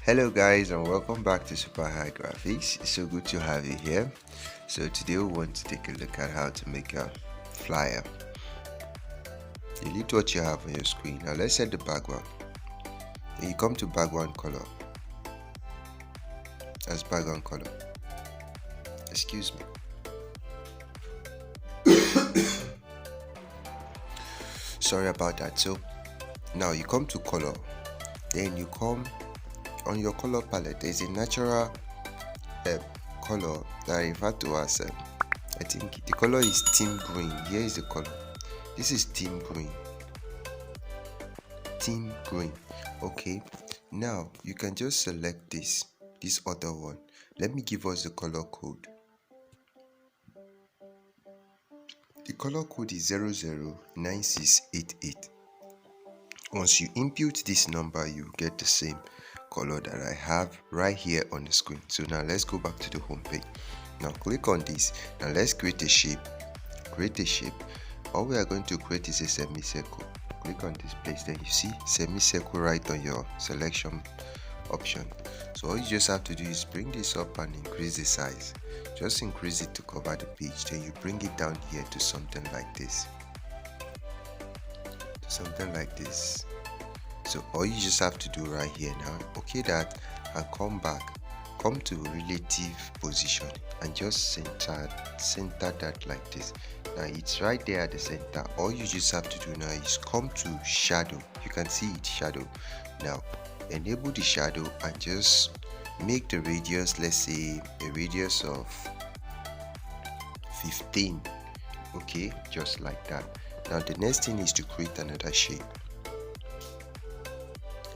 Hello guys and welcome back to Super High Graphics. It's so good to have you here. So today we want to take a look at how to make a flyer. Delete what you have on your screen. Now let's set the background. Then you come to background color. That's background color. Excuse me. Sorry about that. So now you come to color. Then you come on your color palette. There's a natural color that I refer to as I think the color is team green. Here is the color. This is team green. Team green. Okay, now you can just select this other one. Let me give us the color code. The color code is 009688. Once you input this number, you get the same color that I have right here on the screen. So now let's go back to the home page. Now click on this. Now let's create a shape. Create a shape. All we are going to create is a semicircle. Click on this place, then you see semicircle right on your selection option. So all you just have to do is bring this up and increase the size. Just increase it to cover the page. Then you bring it down here to something like this. So all you just have to do right here now, okay that, and come to relative position and just center that like this. Now it's right there at the center. All you just have to do now is come to shadow. You can see it, shadow. Now enable the shadow and just make the radius, let's say a radius of 15. Okay, just like that. Now the next thing is to create another shape.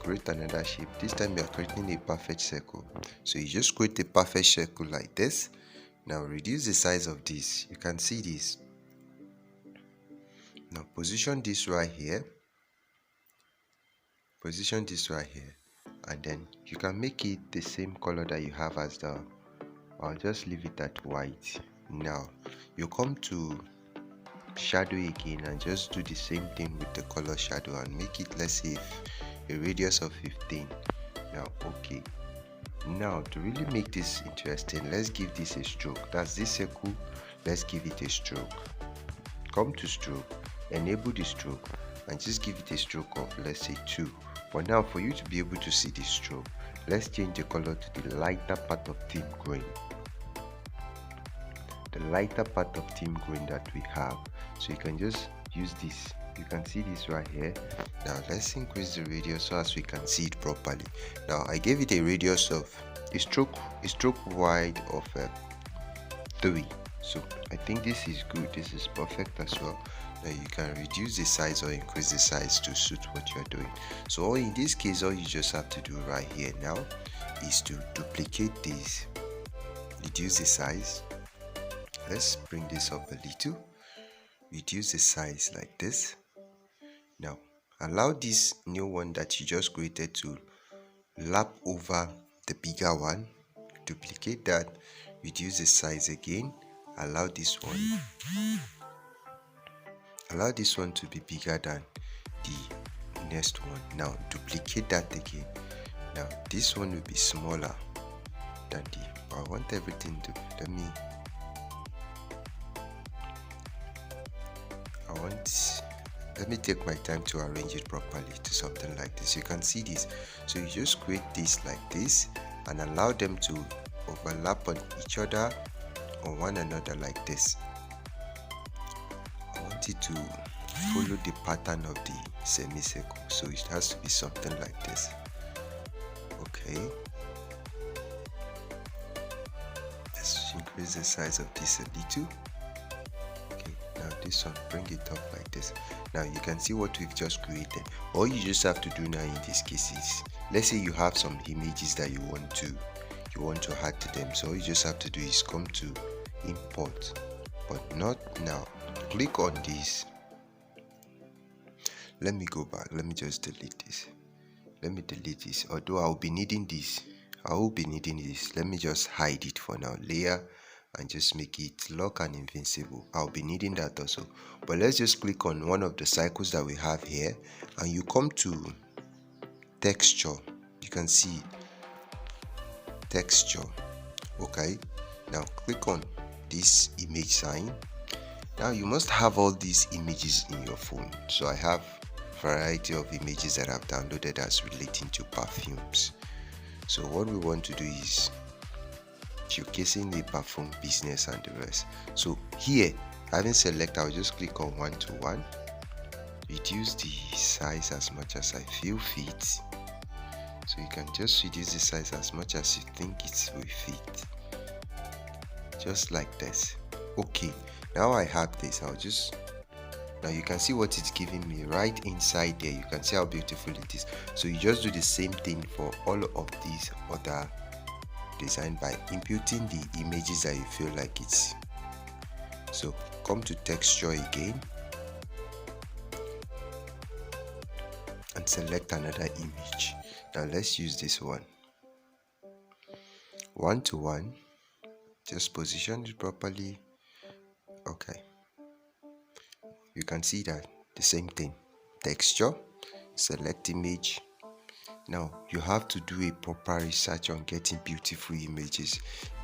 This time you are creating a perfect circle. So you just create a perfect circle like this. Now reduce the size of this. You can see this. Now position this right here, and then you can make it the same color that you have as the, I'll just leave it at white. Now you come to shadow again and just do the same thing with the color shadow and make it, let's say, a radius of 15. Now okay, now to really make this interesting, let's give this a stroke. That's this circle, let's give it a stroke. Come to stroke, enable the stroke and just give it a stroke of, let's say, 2. But now for you to be able to see this stroke, let's change the color to the lighter part of team green. The lighter part of team green that we have. So you can just use this. You can see this right here. Now let's increase the radius so as we can see it properly. Now I gave it a radius of a stroke wide of 3. So I think this is good. This is perfect as well. Now you can reduce the size or increase the size to suit what you're doing. So in this case, all you just have to do right here now is to duplicate this, reduce the size. Let's bring this up a little, reduce the size like this. Now allow this new one that you just created to lap over the bigger one. Duplicate that, reduce the size again, allow this one to be bigger than the next one. Now duplicate that again. Now this one will be smaller than the, I want everything to, let me take my time to arrange it properly to something like this. You can see this. So you just create this like this and allow them to overlap on each other or one another like this. I want it to follow the pattern of the semicircle, so it has to be something like this. Okay, let's increase the size of this a little. Now this one, bring it up like this. Now you can see what we've just created. All you just have to do now in this case is, let's say you have some images that you want to add to them. So all you just have to do is come to import, but not now. Click on this. Let me go back. Let me just delete this. Although I'll be needing this. Let me just hide it for now. Layer and just make it lock and invincible. I'll be needing that also. But let's just click on one of the cycles that we have here and you come to texture. You can see texture. Okay, now click on this image sign. Now you must have all these images in your phone. So I have a variety of images that I've downloaded as relating to perfumes. So what we want to do is showcasing the perfume business and the rest. So here, having selected, I'll just click on 1:1, reduce the size as much as I feel fit. So you can just reduce the size as much as you think it will fit, just like this. Okay, now I have this. Now you can see what it's giving me right inside there. You can see how beautiful it is. So you just do the same thing for all of these other design by imputing the images that you feel like it's. So come to texture again and select another image. Now let's use this one. 1:1, just position it properly. Okay, you can see that the same thing. Texture, select image. Now you have to do a proper research on getting beautiful images.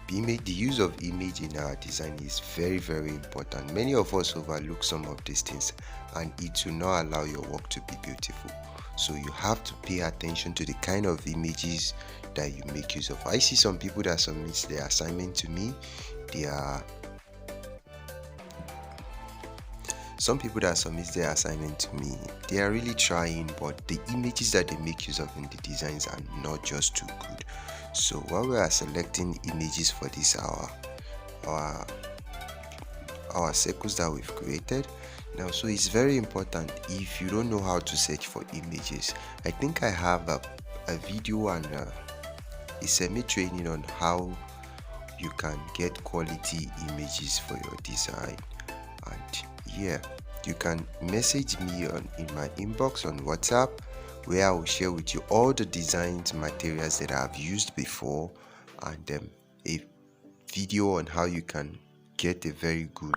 The use of image in our design is very, very important. Many of us overlook some of these things, and it will not allow your work to be beautiful. So you have to pay attention to the kind of images that you make use of. I see some people that submit their assignment to me. Some people that submit their assignment to me, they are really trying, but the images that they make use of in the designs are not just too good. So while we are selecting images for this our circles that we've created now, so it's very important. If you don't know how to search for images, I think I have a video and a semi-training on how you can get quality images for your design. And yeah, you can message me in my inbox on WhatsApp, where I will share with you all the designs materials that I've used before, and a video on how you can get a very good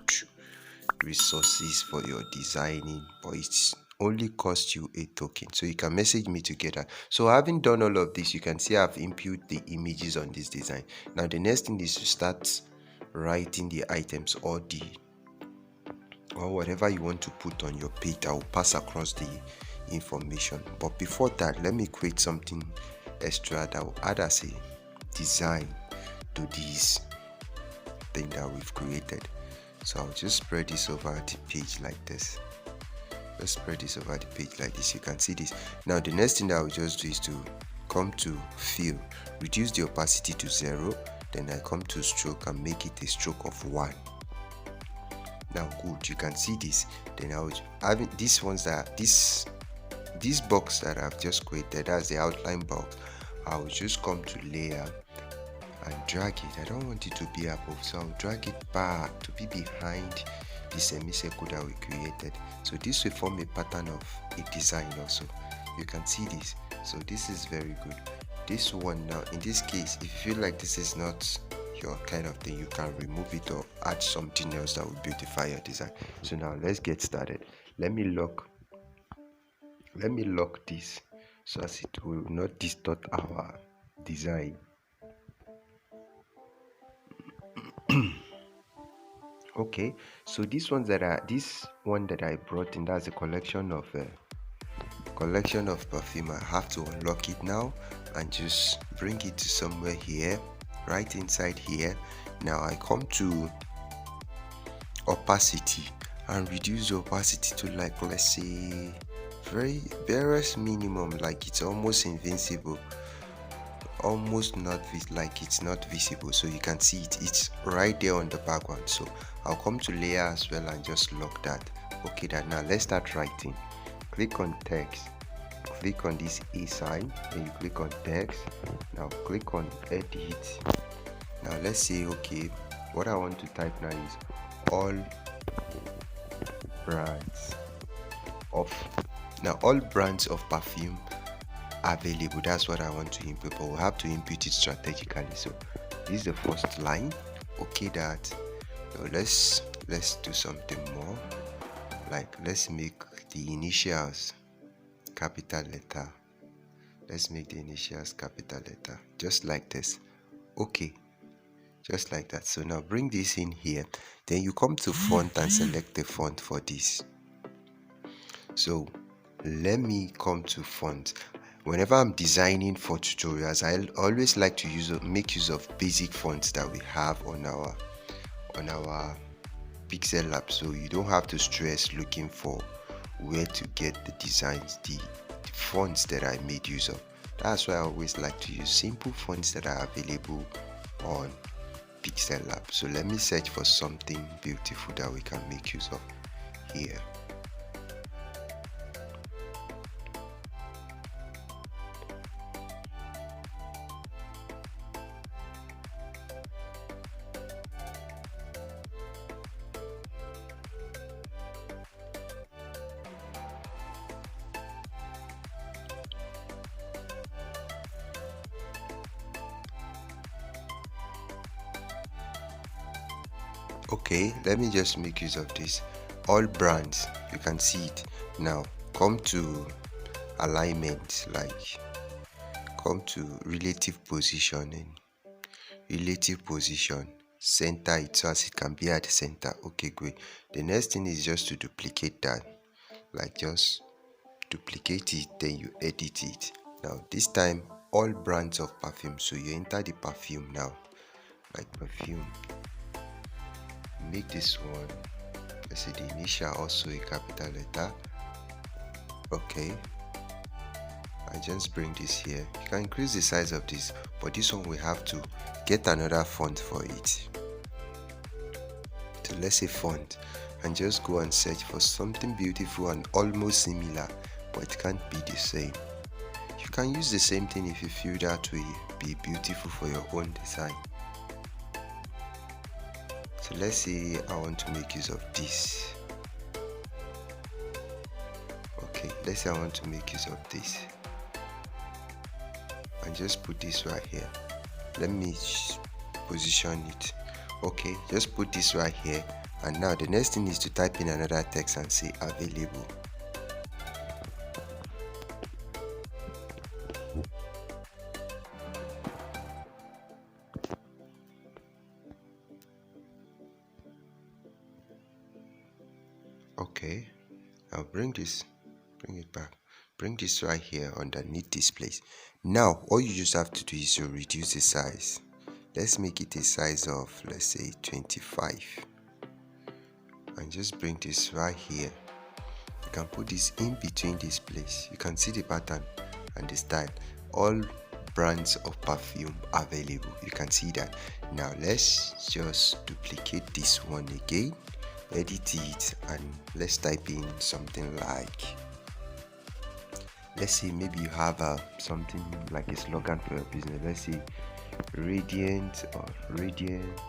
resources for your designing, but it's only cost you a token. So you can message me together. So having done all of this, you can see I've input the images on this design. Now the next thing is to start writing the items or whatever you want to put on your page. I will pass across the information, but before that, let me create something extra that will add as a design to this thing that we've created. So I'll just spread this over the page like this. Just spread this over the page like this. You can see this. Now the next thing that I'll just do is to come to fill, reduce the opacity to 0, then I come to stroke and make it a stroke of 1. Now good, you can see this. Then I will having these ones that this box that I've just created as the outline box. I will just come to layer and drag it. I don't want it to be above, so I'll drag it back to be behind the semicircle that we created. So this will form a pattern of a design also. You can see this. So this is very good. This one now, in this case, if you feel like this is not your kind of thing, you can remove it or add something else that will beautify your design. So now let's get started. Let me lock this so as it will not distort our design. Okay, so this one that I brought in, that's a collection of perfume. I have to unlock it now and just bring it to somewhere here, right inside here. Now I come to opacity and reduce the opacity to, like, let's say barest minimum, like it's almost invincible, almost not like it's not visible. So you can see it's right there on the background. So I'll come to layer as well and just lock that. Okay, that now let's start writing. Click on text, click on this A sign, then you click on text. Now click on edit. Now let's say, okay, what I want to type now is all brands of perfume available. That's what I want to input, but we'll have to input it strategically. So this is the first line. Okay, that now let's do something more, like let's make the initials capital letter. Let's make the initials capital letter, just like this. Okay, just like that. So now bring this in here, then you come to font and select the font for this. So let me come to font. Whenever I'm designing for tutorials, I always like to make use of basic fonts that we have on our Pixellab, so you don't have to stress looking for where to get the designs, the fonts that I made use of. That's why I always like to use simple fonts that are available on Pixellab. So let me search for something beautiful that we can make use of here. Okay, let me just make use of this. All brands, you can see it. Now come to alignment, like come to relative positioning, center it so as it can be at the center. Okay, great. The next thing is just to duplicate that, like just duplicate it, then you edit it. Now this time all brands of perfume, so you enter the perfume now, like perfume, make this one, let's say the initial also a capital letter. Okay, I just bring this here. You can increase the size of this, but this one we have to get another font for it. So let's say font, and just go and search for something beautiful and almost similar, but it can't be the same. You can use the same thing if you feel that will be beautiful for your own design. So let's say I want to make use of this. Okay, let's say I want to make use of this, and just put this right here. Let me position it. Okay, just put this right here, and now the next thing is to type in another text and say available. Okay, I'll bring it back, bring this right here underneath this place. Now all you just have to do is to reduce the size. Let's make it a size of, let's say 25, and just bring this right here. You can put this in between this place. You can see the pattern and the style. All brands of perfume available, you can see that. Now let's just duplicate this one again, edit it, and let's type in something like, let's say maybe you have something like a slogan for your business. Let's say radiant, or radiant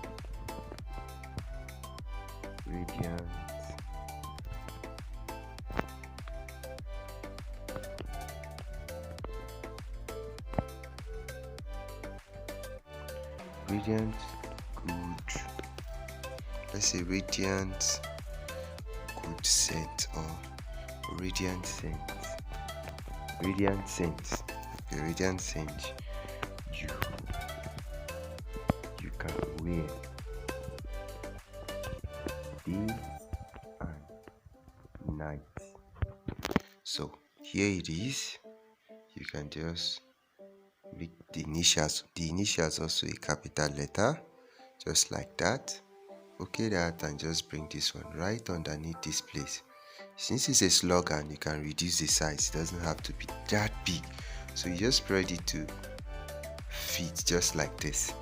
radiant good, let's say radiant good scent, or radiant scent, okay, radiant scent you can wear day and night. So here it is. You can just make the initials also a capital letter, just like that. Okay, that, and just bring this one right underneath this place. Since it's a slogan, you can reduce the size. It doesn't have to be that big, so you just spread it to fit just like this.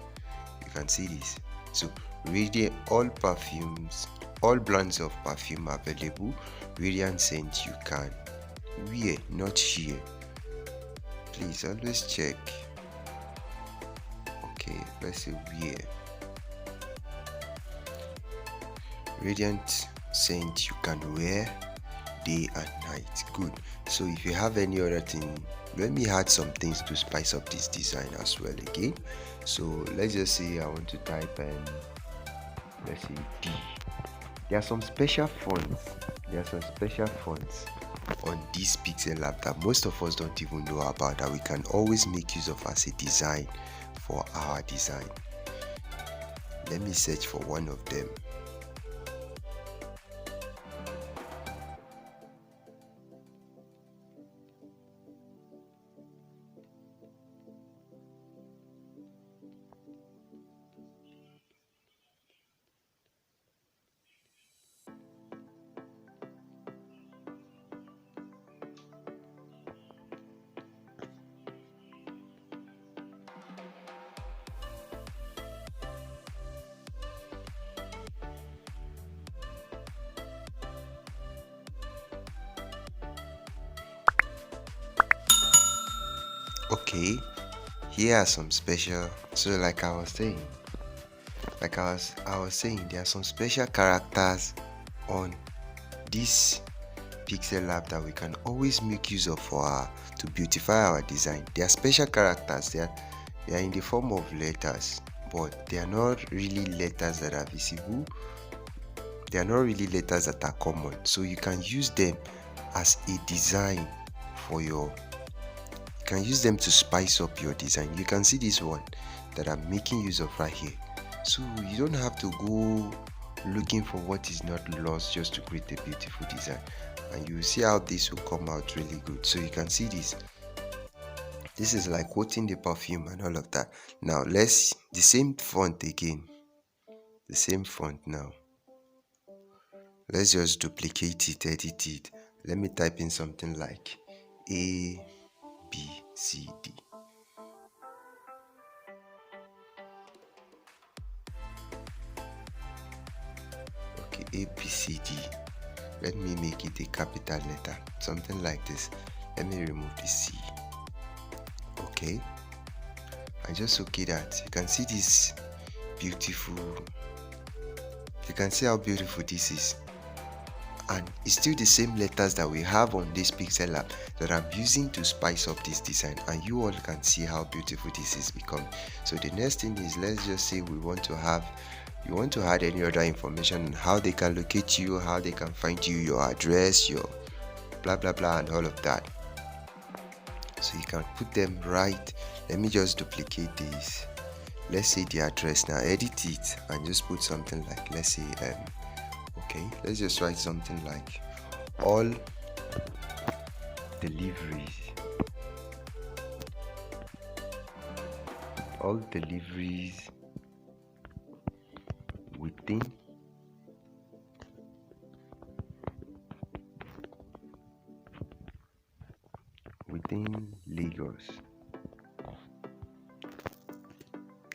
You can see this. So radiant, all perfumes, all brands of perfume available. Radiant scent you can wear, not shear. Please always check. Okay, let's say wear. Radiant scent you can wear day and night. Good. So if you have any other thing, let me add some things to spice up this design as well again. So let's just say I want to type in, let's say D. There are some special fonts on this Pixellab that most of us don't even know about, that we can always make use of as a design for our design. Let me search for one of them. Okay, here are some special, so like I was saying, there are some special characters on this Pixellab that we can always make use of to beautify our design. They are special characters. They are in the form of letters, but they are not really letters that are visible. They are not really letters that are common, so you can use them as a design for your. You can use them to spice up your design. You can see this one that I'm making use of right here. So you don't have to go looking for what is not lost just to create a beautiful design, and you will see how this will come out really good. So you can see this is like coating the perfume and all of that. Now let's the same font again, the same font. Now let's just duplicate it, edit it. Let me type in something like A B C D. Okay, A B C D. Let me make it a capital letter, something like this. Let me remove the C. Okay, and just okay that. You can see this beautiful. You can see how beautiful this is, and it's still the same letters that we have on this Pixellab that I'm using to spice up this design, and you all can see how beautiful this is becoming. So the next thing is, let's just say you want to add any other information on how they can locate you, how they can find you, your address, your blah blah blah, and all of that. So you can put them right. Let me just duplicate this. Let's say the address. Now edit it and just put something like, let's say okay, let's just write something like all deliveries within Lagos.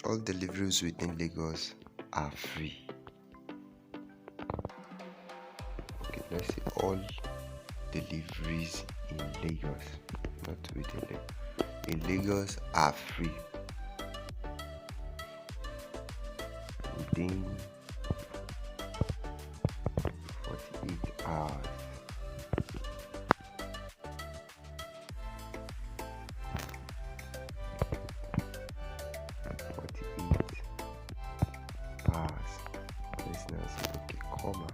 All deliveries within Lagos are free. Okay, let's say all deliveries in Lagos, not within Lagos. In Lagos are free within 48 hours. Okay, comma,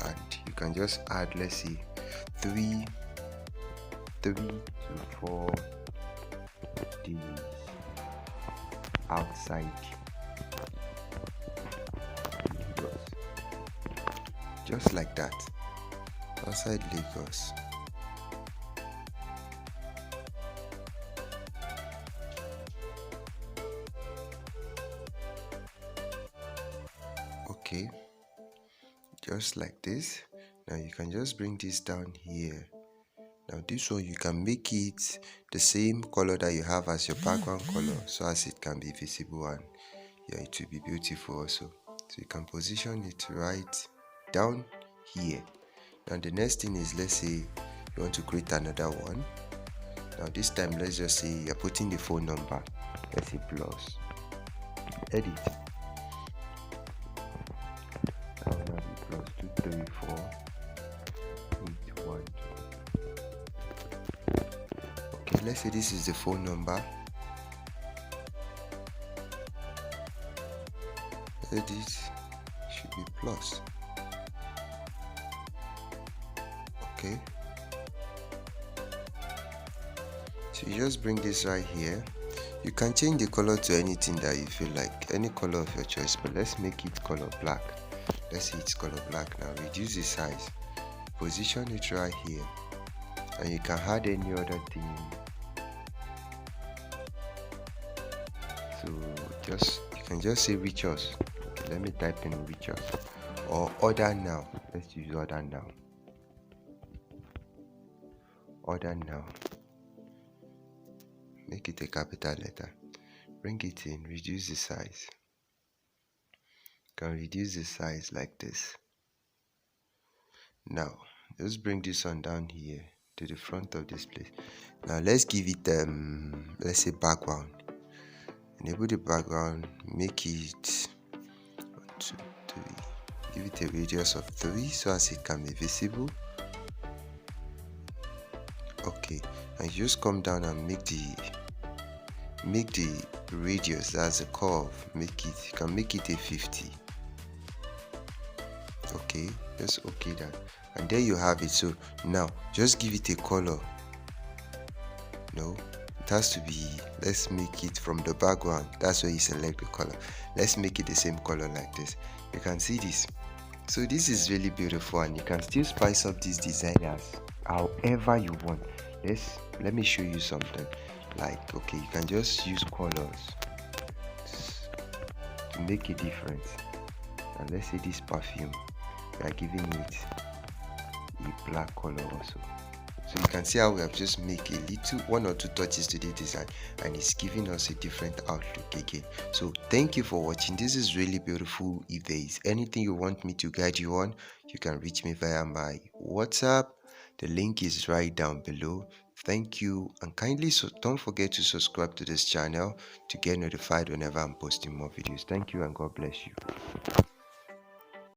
and you can just add, let's say 3 to 4 days outside Lagos, just like that, outside Lagos. Okay, just like this. Now you can just bring this down here. Now this one you can make it the same color that you have as your background color, so as it can be visible, and yeah, it will be beautiful also. So you can position it right down here. Now the next thing is, let's say you want to create another one. Now this time let's just say you're putting the phone number, let's say plus, edit. Plus 234 812. Okay, let's say this is the phone number. This should be plus. Okay, so you just bring this right here. You can change the color to anything that you feel like, any color of your choice, but let's make it color black. Let's say it's color black now. Reduce the size, position it right here, and you can add any other thing. So you can just say reach us. Okay, let me type in reach us, or order now. Let's use order now. Order now. Make it a capital letter. Bring it in, reduce the size. You can reduce the size like this. Now just bring this one down here to the front of this place. Now let's give it let's say background. Enable the background, make it 1, 2, 3. Give it a radius of 3 so as it can be visible. Okay, and just come down and make the radius as a curve. You can make it a 50. Okay, just okay that, and there you have it. So now just give it a color. No, it has to be, let's make it from the background. That's where you select the color. Let's make it the same color like this. You can see this. So this is really beautiful, and you can still spice up this design as however you want. Let me show you something. Like, okay, you can just use colors to make a difference. And let's say this perfume, we are giving it a black color also. So you can see how we have just make a little 1 or 2 touches to the design, and it's giving us a different outlook again. So thank you for watching. This is really beautiful. If there is anything you want me to guide you on, you can reach me via my WhatsApp. The link is right down below. Thank you, and kindly don't forget to subscribe to this channel to get notified whenever I'm posting more videos. Thank you, and God bless you.